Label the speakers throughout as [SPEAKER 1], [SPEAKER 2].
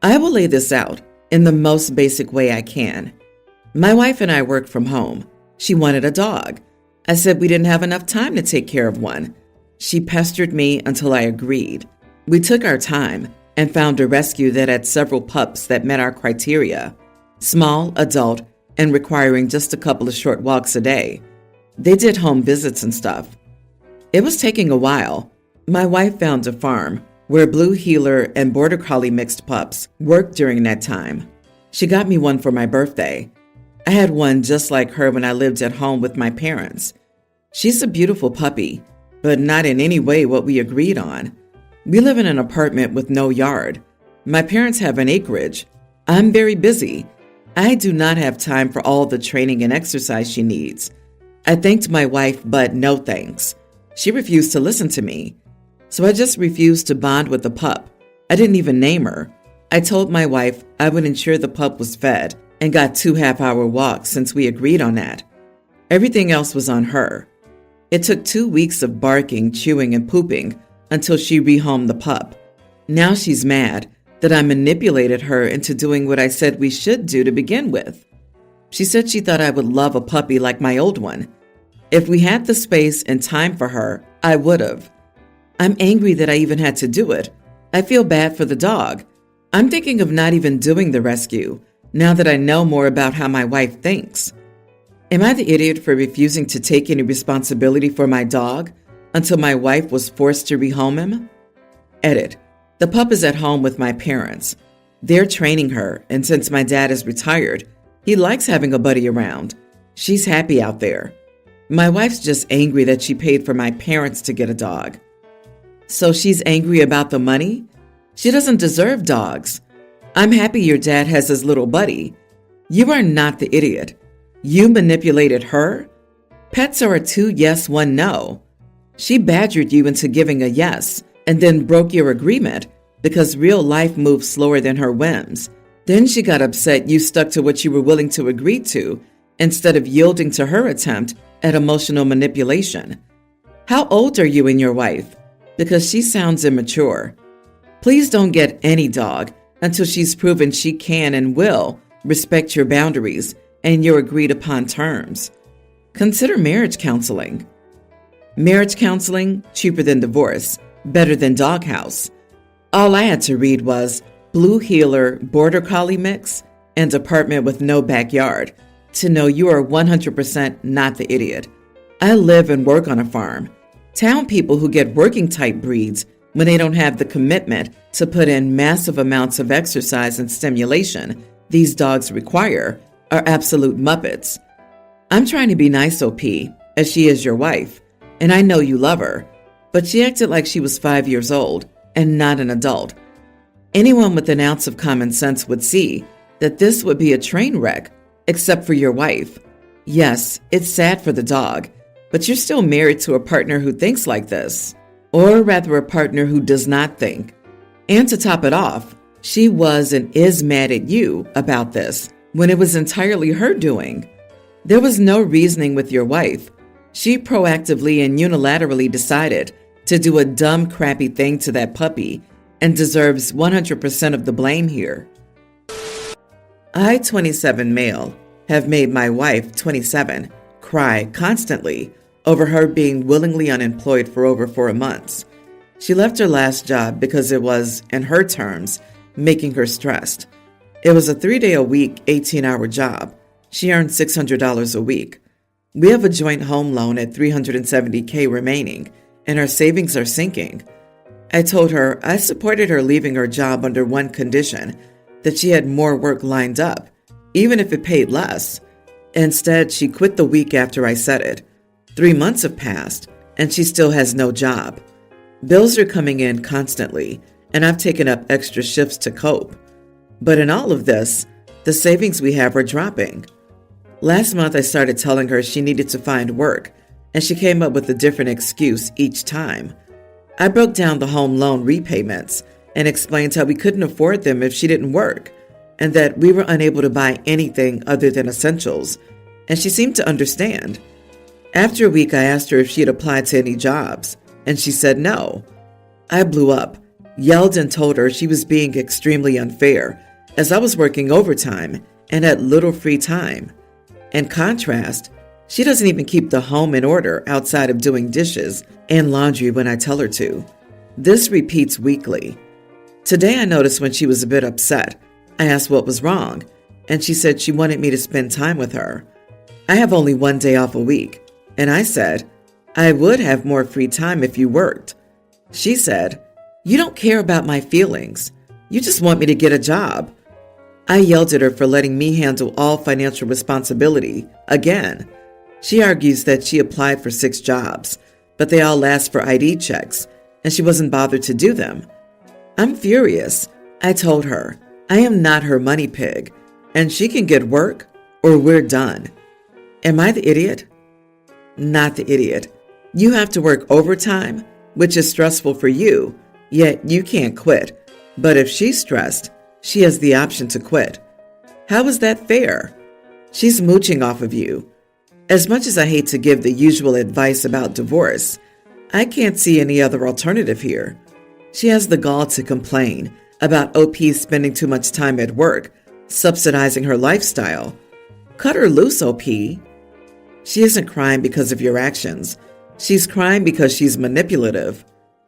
[SPEAKER 1] I will lay this out in the most basic way I can. My wife and I work from home. She wanted a dog. I said we didn't have enough time to take care of one. She pestered me until I agreed. We took our time and found a rescue that had several pups that met our criteria: small, adult, and requiring just a couple of short walks a day. They did home visits and stuff. It was taking a while. My wife found a farm where Blue Heeler and Border Collie mixed pups worked during that time. She got me one for my birthday. I had one just like her when I lived at home with my parents. She's a beautiful puppy, but not in any way what we agreed on. We live in an apartment with no yard. My parents have an acreage. I'm very busy. I do not have time for all the training and exercise she needs. I thanked my wife, but no thanks. She refused to listen to me. So I just refused to bond with the pup. I didn't even name her. I told my wife I would ensure the pup was fed and got 2 half-hour walks since we agreed on that. Everything else was on her. It took 2 weeks of barking, chewing, and pooping until she rehomed the pup. Now she's mad that I manipulated her into doing what I said we should do to begin with. She said she thought I would love a puppy like my old one. If we had the space and time for her, I would have. I'm angry that I even had to do it. I feel bad for the dog. I'm thinking of not even doing the rescue, now that I know more about how my wife thinks. Am I the idiot for refusing to take any responsibility for my dog until my wife was forced to rehome him? Edit. The pup is at home with my parents. They're training her, and since my dad is retired, he likes having a buddy around. She's happy out there. My wife's just angry that she paid for my parents to get a dog. So she's angry about the money? She doesn't deserve dogs. I'm happy your dad has his little buddy. You are not the idiot. You manipulated her? Pets are a 2 yes, 1 no. She badgered you into giving a yes and then broke your agreement because real life moves slower than her whims. Then she got upset you stuck to what you were willing to agree to instead of yielding to her attempt at emotional manipulation. How old are you and your wife? Because she sounds immature. Please don't get any dog until she's proven she can and will respect your boundaries and your agreed upon terms. Consider marriage counseling. Marriage counseling, cheaper than divorce, better than doghouse. All I had to read was Blue Heeler Border Collie mix and apartment with no backyard to know you are 100% not the idiot. I live and work on a farm. Town people who get working type breeds when they don't have the commitment to put in massive amounts of exercise and stimulation these dogs require are absolute muppets. I'm trying to be nice, OP, as she is your wife, and I know you love her, but she acted like she was 5 years old and not an adult. Anyone with an ounce of common sense would see that this would be a train wreck, except for your wife. Yes, it's sad for the dog, but you're still married to a partner who thinks like this, or rather a partner who does not think. And to top it off, she was and is mad at you about this when it was entirely her doing. There was no reasoning with your wife. She proactively and unilaterally decided to do a dumb, crappy thing to that puppy and deserves 100% of the blame here. I, 27 male, have made my wife, 27, cry constantly over her being willingly unemployed for over 4 months. She left her last job because it was, in her terms, making her stressed. It was a 3-day-a-week, 18-hour job. She earned $600 a week. We have a joint home loan at $370K remaining, and our savings are sinking. I told her I supported her leaving her job under one condition, that she had more work lined up, even if it paid less. Instead, she quit the week after I said it. 3 months have passed, and she still has no job. Bills are coming in constantly, and I've taken up extra shifts to cope. But in all of this, the savings we have are dropping. Last month, I started telling her she needed to find work, and she came up with a different excuse each time. I broke down the home loan repayments and explained how we couldn't afford them if she didn't work, and that we were unable to buy anything other than essentials, and she seemed to understand. After a week, I asked her if she had applied to any jobs, and she said no. I blew up. yelled and told her she was being extremely unfair as I was working overtime and had little free time. In contrast, she doesn't even keep the home in order outside of doing dishes and laundry when I tell her to. This repeats weekly. Today I noticed when she was a bit upset. I asked what was wrong, and she said she wanted me to spend time with her. I have only one day off a week, and I said, I would have more free time if you worked. She said, you don't care about my feelings. You just want me to get a job. I yelled at her for letting me handle all financial responsibility again. She argues that she applied for 6 jobs, but they all asked for ID checks, and she wasn't bothered to do them. I'm furious. I told her, I am not her money pig, and she can get work or we're done. Am I the idiot? Not the idiot. You have to work overtime, which is stressful for you, yet you can't quit. But if she's stressed, she has the option to quit. How is that fair? She's mooching off of you. As much as I hate to give the usual advice about divorce, I can't see any other alternative here. She has the gall to complain about OP spending too much time at work, subsidizing her lifestyle. Cut her loose, OP. She isn't crying because of your actions. She's crying because she's manipulative.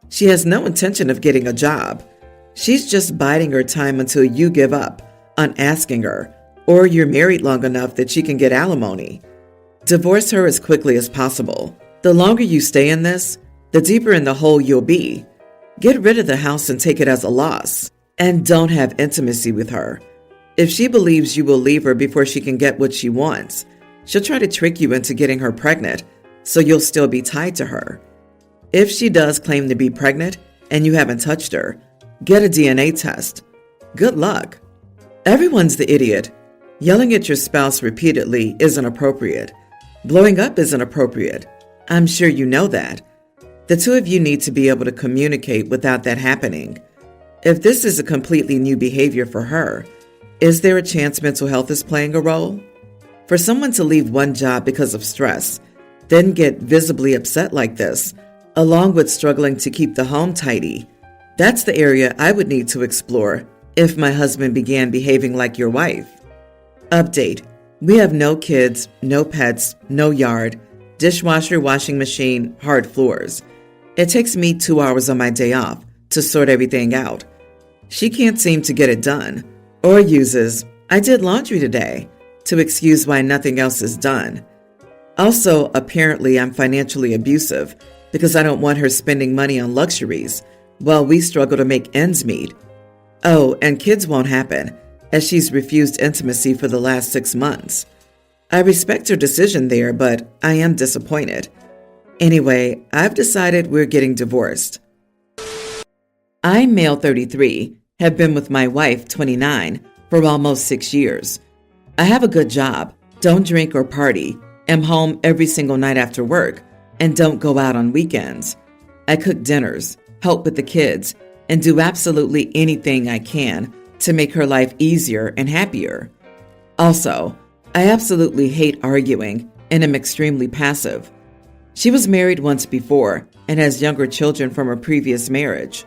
[SPEAKER 1] She has no intention of getting a job. She's just biding her time until you give up on asking her, or you're married long enough that she can get alimony. Divorce her as quickly as possible. The longer you stay in this, the deeper in the hole you'll be. Get rid of the house and take it as a loss. And don't have intimacy with her. If she believes you will leave her before she can get what she wants, she'll try to trick you into getting her pregnant, so you'll still be tied to her. If she does claim to be pregnant and you haven't touched her, get a DNA test. Good luck. Everyone's the idiot. Yelling at your spouse repeatedly isn't appropriate. Blowing up isn't appropriate. I'm sure you know that. The two of you need to be able to communicate without that happening. If this is a completely new behavior for her, is there a chance mental health is playing a role? For someone to leave one job because of stress, then get visibly upset like this, along with struggling to keep the home tidy, that's the area I would need to explore if my husband began behaving like your wife. Update. We have no kids, no pets, no yard, dishwasher, washing machine, hard floors. It takes me 2 hours on my day off to sort everything out. She can't seem to get it done, or uses, I did laundry today, to excuse why nothing else is done. Also, apparently I'm financially abusive because I don't want her spending money on luxuries while we struggle to make ends meet. Oh, and kids won't happen, as she's refused intimacy for the last 6 months. I respect her decision there, but I am disappointed. Anyway, I've decided we're getting divorced. I'm male 33, have been with my wife 29 for almost 6 years. I have a good job, don't drink or party, am home every single night after work, and don't go out on weekends. I cook dinners, help with the kids, and do absolutely anything I can to make her life easier and happier. Also, I absolutely hate arguing and am extremely passive. She was married once before and has younger children from her previous marriage.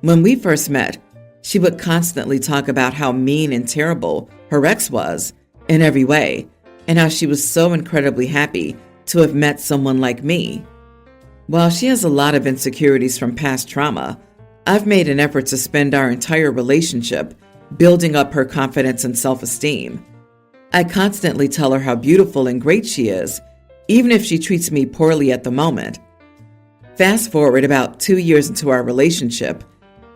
[SPEAKER 1] When we first met, she would constantly talk about how mean and terrible her ex was in every way, and how she was so incredibly happy to have met someone like me. While she has a lot of insecurities from past trauma, I've made an effort to spend our entire relationship building up her confidence and self-esteem. I constantly tell her how beautiful and great she is, even if she treats me poorly at the moment. Fast forward about 2 years into our relationship,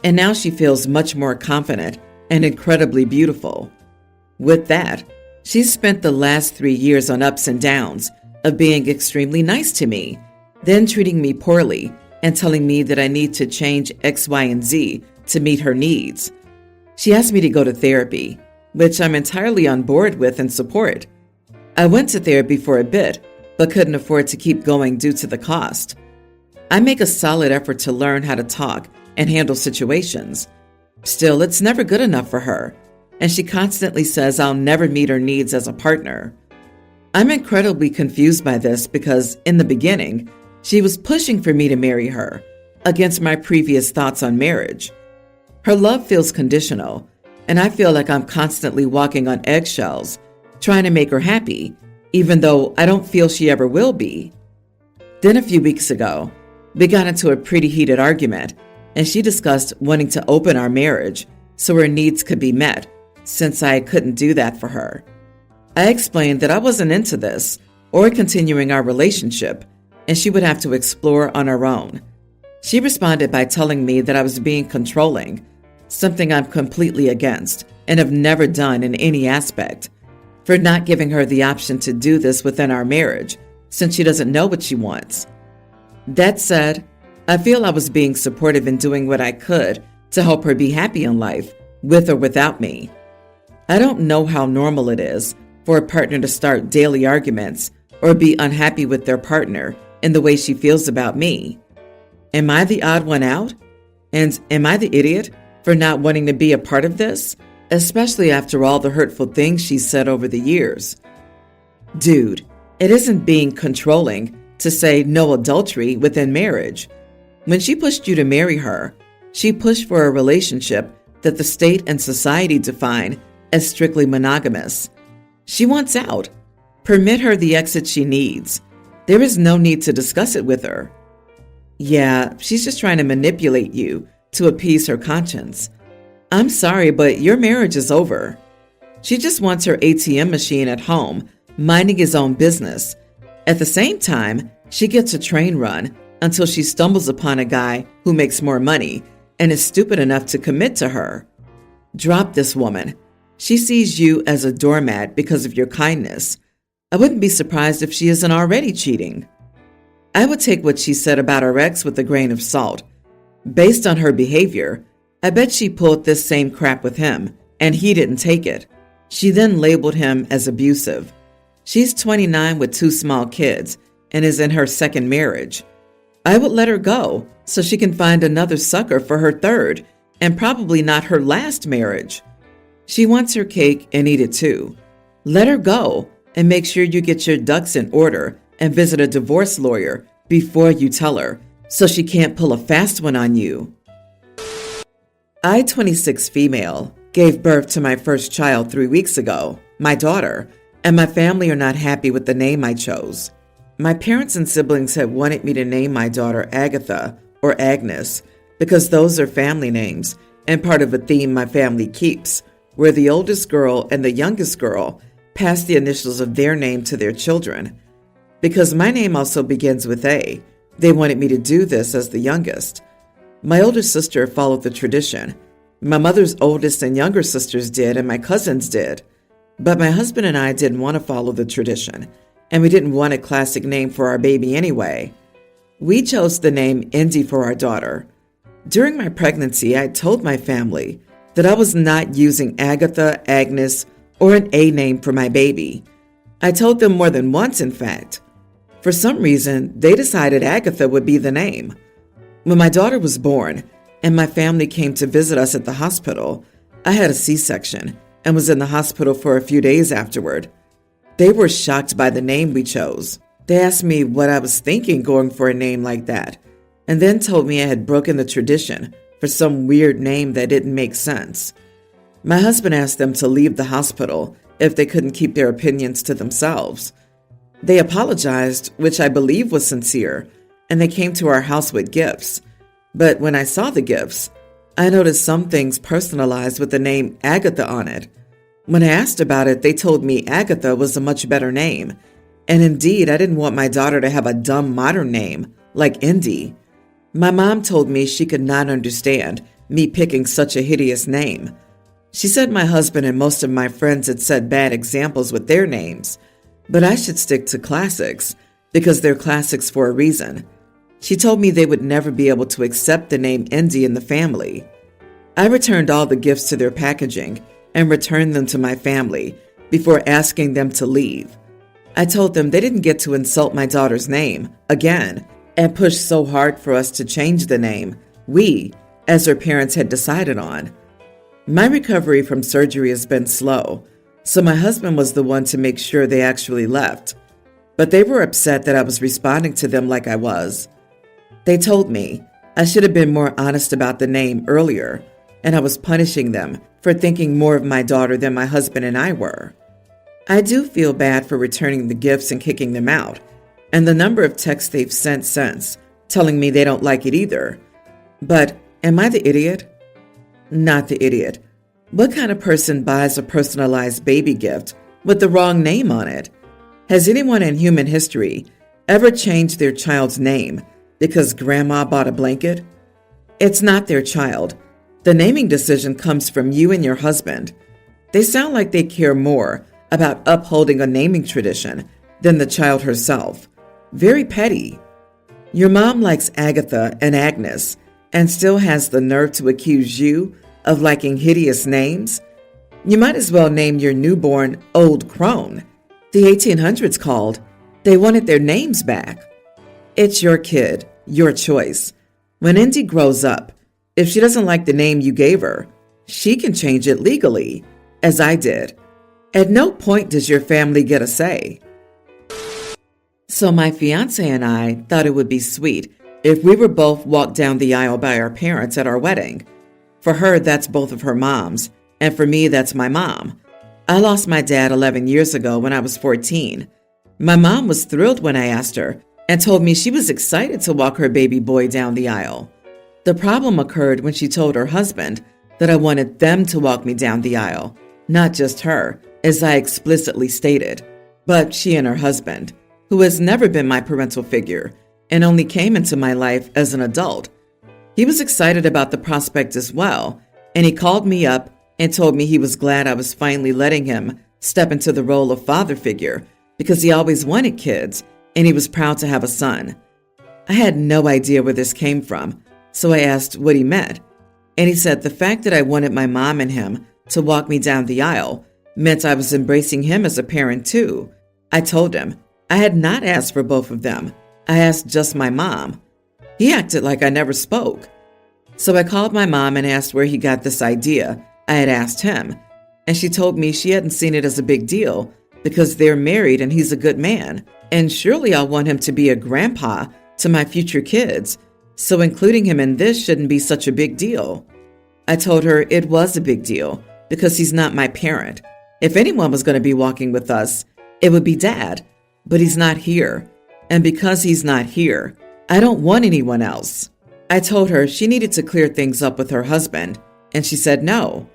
[SPEAKER 1] and now she feels much more confident and incredibly beautiful. With that, she's spent the last 3 years on ups and downs of being extremely nice to me, then treating me poorly and telling me that I need to change X, Y, and Z to meet her needs. She asked me to go to therapy, which I'm entirely on board with and support. I went to therapy for a bit, but couldn't afford to keep going due to the cost. I make a solid effort to learn how to talk and handle situations. Still, it's never good enough for her, and she constantly says I'll never meet her needs as a partner. I'm incredibly confused by this because, in the beginning, she was pushing for me to marry her, against my previous thoughts on marriage. Her love feels conditional, and I feel like I'm constantly walking on eggshells, trying to make her happy, even though I don't feel she ever will be. Then a few weeks ago, we got into a pretty heated argument, and she discussed wanting to open our marriage so her needs could be met, since I couldn't do that for her. I explained that I wasn't into this or continuing our relationship, and she would have to explore on her own. She responded by telling me that I was being controlling, something I'm completely against and have never done in any aspect, for not giving her the option to do this within our marriage, since she doesn't know what she wants. That said, I feel I was being supportive in doing what I could to help her be happy in life, with or without me. I don't know how normal it is for a partner to start daily arguments or be unhappy with their partner in the way she feels about me. Am I the odd one out? And am I the idiot for not wanting to be a part of this, especially after all the hurtful things she's said over the years? Dude, it isn't being controlling to say no adultery within marriage. When she pushed you to marry her, she pushed for a relationship that the state and society define as strictly monogamous. She wants out. Permit her the exit she needs. There is no need to discuss it with her. Yeah, she's just trying to manipulate you to appease her conscience. I'm sorry, but your marriage is over. She just wants her ATM machine at home, minding his own business. At the same time, she gets a train run until she stumbles upon a guy who makes more money and is stupid enough to commit to her. Drop this woman. She sees you as a doormat because of your kindness. I wouldn't be surprised if she isn't already cheating. I would take what she said about her ex with a grain of salt. Based on her behavior, I bet she pulled this same crap with him, and he didn't take it. She then labeled him as abusive. She's 29 with 2 small kids and is in her second marriage. I would let her go so she can find another sucker for her third, and probably not her last marriage. She wants her cake and eat it too. Let her go and make sure you get your ducks in order and visit a divorce lawyer before you tell her, so she can't pull a fast one on you. I, 26 female, gave birth to my first child 3 weeks ago, my daughter, and my family are not happy with the name I chose. My parents and siblings had wanted me to name my daughter Agatha or Agnes because those are family names and part of a theme my family keeps, where the oldest girl and the youngest girl pass the initials of their name to their children. Because my name also begins with A, they wanted me to do this as the youngest. My older sister followed the tradition. My mother's oldest and younger sisters did, and my cousins did. But my husband and I didn't want to follow the tradition, and we didn't want a classic name for our baby anyway. We chose the name Indy for our daughter. During my pregnancy, I told my family that I was not using Agatha, Agnes, or an A name for my baby. I told them more than once, in fact. For some reason, they decided Agatha would be the name. When my daughter was born and my family came to visit us at the hospital, I had a C-section and was in the hospital for a few days afterward. They were shocked by the name we chose. They asked me what I was thinking going for a name like that, and then told me I had broken the tradition for some weird name that didn't make sense. My husband asked them to leave the hospital if they couldn't keep their opinions to themselves. They apologized, which I believe was sincere, and they came to our house with gifts. But when I saw the gifts, I noticed some things personalized with the name Agatha on it. When I asked about it, they told me Agatha was a much better name. And indeed, I didn't want my daughter to have a dumb modern name like Indy. My mom told me she could not understand me picking such a hideous name. She said my husband and most of my friends had set bad examples with their names, but I should stick to classics because they're classics for a reason. She told me they would never be able to accept the name Indy in the family. I returned all the gifts to their packaging and returned them to my family before asking them to leave. I told them they didn't get to insult my daughter's name again and push so hard for us to change the name we, as her parents, had decided on. My recovery from surgery has been slow, so my husband was the one to make sure they actually left. But they were upset that I was responding to them like I was. They told me I should have been more honest about the name earlier, and I was punishing them for thinking more of my daughter than my husband and I were. I do feel bad for returning the gifts and kicking them out, and the number of texts they've sent since, telling me they don't like it either. But am I the idiot? Not the idiot. What kind of person buys a personalized baby gift with the wrong name on it? Has anyone in human history ever changed their child's name because grandma bought a blanket? It's not their child. The naming decision comes from you and your husband. They sound like they care more about upholding a naming tradition than the child herself. Very petty. Your mom likes Agatha and Agnes and still has the nerve to accuse you of liking hideous names? You might as well name your newborn Old Crone. The 1800s called. They wanted their names back. It's your kid, your choice. When Indy grows up, if she doesn't like the name you gave her, she can change it legally, as I did. At no point does your family get a say. So my fiance and I thought it would be sweet if we were both walked down the aisle by our parents at our wedding. For her, that's both of her moms, and for me, that's my mom. I lost my dad 11 years ago when I was 14. My mom was thrilled when I asked her and told me she was excited to walk her baby boy down the aisle. The problem occurred when she told her husband that I wanted them to walk me down the aisle, not just her, as I explicitly stated, but she and her husband, who has never been my parental figure and only came into my life as an adult. He was excited about the prospect as well, and he called me up and told me he was glad I was finally letting him step into the role of father figure because he always wanted kids and he was proud to have a son. I had no idea where this came from, so I asked what he meant, and he said the fact that I wanted my mom and him to walk me down the aisle meant I was embracing him as a parent too. I told him I had not asked for both of them. I asked just my mom. He acted like I never spoke. So I called my mom and asked where he got this idea I had asked him, and she told me she hadn't seen it as a big deal because they're married and he's a good man, and surely I'll want him to be a grandpa to my future kids, so including him in this shouldn't be such a big deal. I told her it was a big deal because he's not my parent. If anyone was going to be walking with us, it would be Dad, but he's not here, and because he's not here, I don't want anyone else. I told her she needed to clear things up with her husband, and she said no.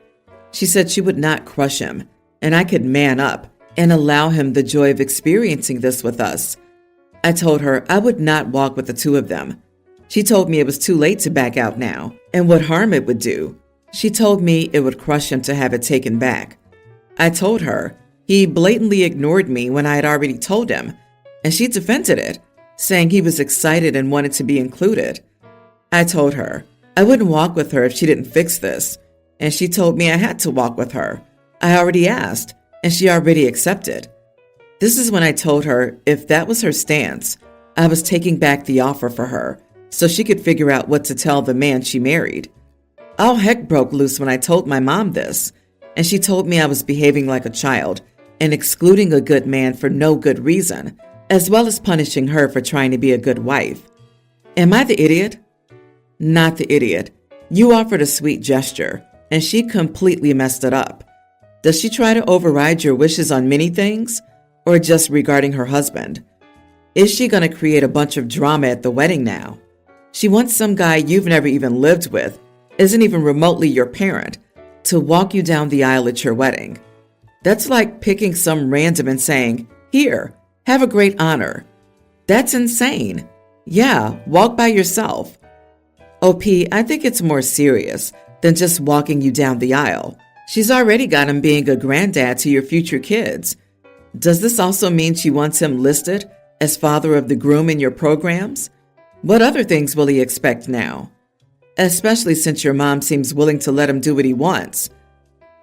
[SPEAKER 1] She said she would not crush him, and I could man up and allow him the joy of experiencing this with us. I told her I would not walk with the two of them. She told me it was too late to back out now, and what harm it would do. She told me it would crush him to have it taken back. I told her he blatantly ignored me when I had already told him, and she defended it, saying he was excited and wanted to be included. I told her I wouldn't walk with her if she didn't fix this, and she told me I had to walk with her. I already asked, and she already accepted. This is when I told her if that was her stance, I was taking back the offer for her so she could figure out what to tell the man she married. All heck broke loose when I told my mom this, and she told me I was behaving like a child and excluding a good man for no good reason, as well as punishing her for trying to be a good wife. Am I the idiot? Not the idiot. You offered a sweet gesture, and she completely messed it up. Does she try to override your wishes on many things, or just regarding her husband? Is she going to create a bunch of drama at the wedding now? She wants some guy you've never even lived with, isn't even remotely your parent, to walk you down the aisle at your wedding. That's like picking some random and saying, "Here, have a great honor." That's insane. Yeah, walk by yourself. OP, I think it's more serious than just walking you down the aisle. She's already got him being a granddad to your future kids. Does this also mean she wants him listed as father of the groom in your programs? What other things will he expect now? Especially since your mom seems willing to let him do what he wants.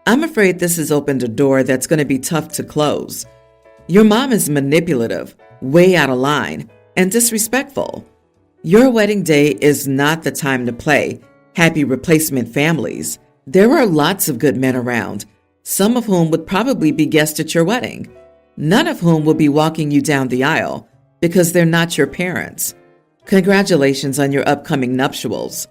[SPEAKER 1] I'm afraid this has opened a door that's going to be tough to close. Your mom is manipulative, way out of line, and disrespectful. Your wedding day is not the time to play happy replacement families. There are lots of good men around, some of whom would probably be guests at your wedding, none of whom will be walking you down the aisle because they're not your parents. Congratulations on your upcoming nuptials.